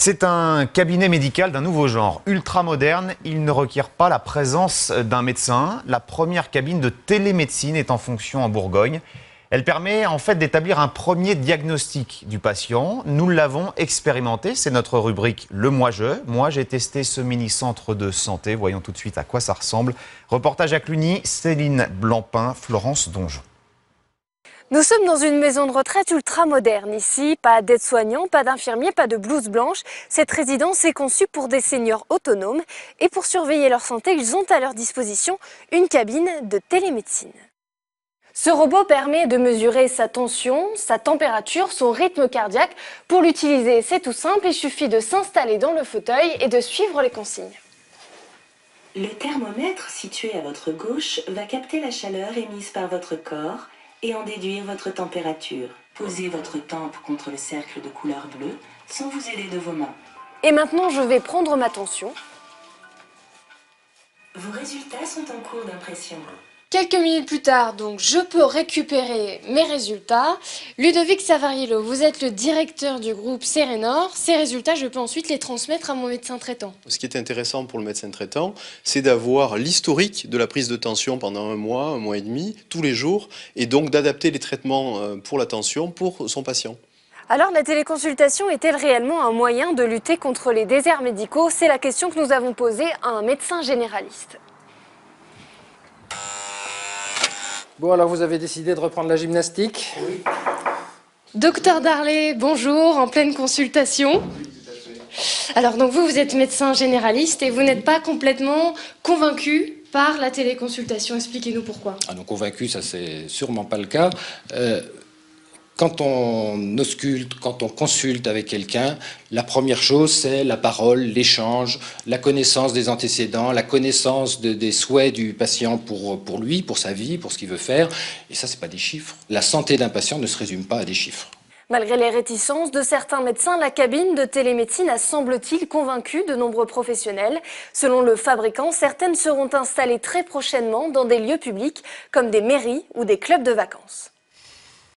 C'est un cabinet médical d'un nouveau genre, ultra moderne. Il ne requiert pas la présence d'un médecin. La première cabine de télémédecine est en fonction en Bourgogne. Elle permet en fait d'établir un premier diagnostic du patient. Nous l'avons expérimenté, c'est notre rubrique Le Moi-Je. Moi, j'ai testé ce mini-centre de santé. Voyons tout de suite à quoi ça ressemble. Reportage à Cluny, Céline Blancpain, Florence Donjon. Nous sommes dans une maison de retraite ultra moderne. Ici, pas d'aide-soignant, pas d'infirmier, pas de blouse blanche. Cette résidence est conçue pour des seniors autonomes. Et pour surveiller leur santé, ils ont à leur disposition une cabine de télémédecine. Ce robot permet de mesurer sa tension, sa température, son rythme cardiaque. Pour l'utiliser, c'est tout simple, il suffit de s'installer dans le fauteuil et de suivre les consignes. Le thermomètre situé à votre gauche va capter la chaleur émise par votre corps et en déduire votre température. Posez votre tempe contre le cercle de couleur bleue sans vous aider de vos mains. Et maintenant, je vais prendre ma tension. Vos résultats sont en cours d'impression. Quelques minutes plus tard, donc, je peux récupérer mes résultats. Ludovic Savariello, vous êtes le directeur du groupe Serenor. Ces résultats, je peux ensuite les transmettre à mon médecin traitant. Ce qui est intéressant pour le médecin traitant, c'est d'avoir l'historique de la prise de tension pendant un mois et demi, tous les jours, et donc d'adapter les traitements pour la tension pour son patient. Alors, la téléconsultation est-elle réellement un moyen de lutter contre les déserts médicaux? C'est la question que nous avons posée à un médecin généraliste. Bon, alors vous avez décidé de reprendre la gymnastique? Oui. Docteur Darley, bonjour, en pleine consultation. Oui, tout à fait. Alors, donc vous êtes médecin généraliste et vous n'êtes pas complètement convaincu par la téléconsultation. Expliquez-nous pourquoi. Ah non, convaincu, ça c'est sûrement pas le cas. Quand on ausculte, quand on consulte avec quelqu'un, la première chose, c'est la parole, l'échange, la connaissance des antécédents, la connaissance des souhaits du patient pour lui, pour sa vie, pour ce qu'il veut faire. Et ça, c'est pas des chiffres. La santé d'un patient ne se résume pas à des chiffres. Malgré les réticences de certains médecins, la cabine de télémédecine a, semble-t-il, convaincu de nombreux professionnels. Selon le fabricant, certaines seront installées très prochainement dans des lieux publics comme des mairies ou des clubs de vacances.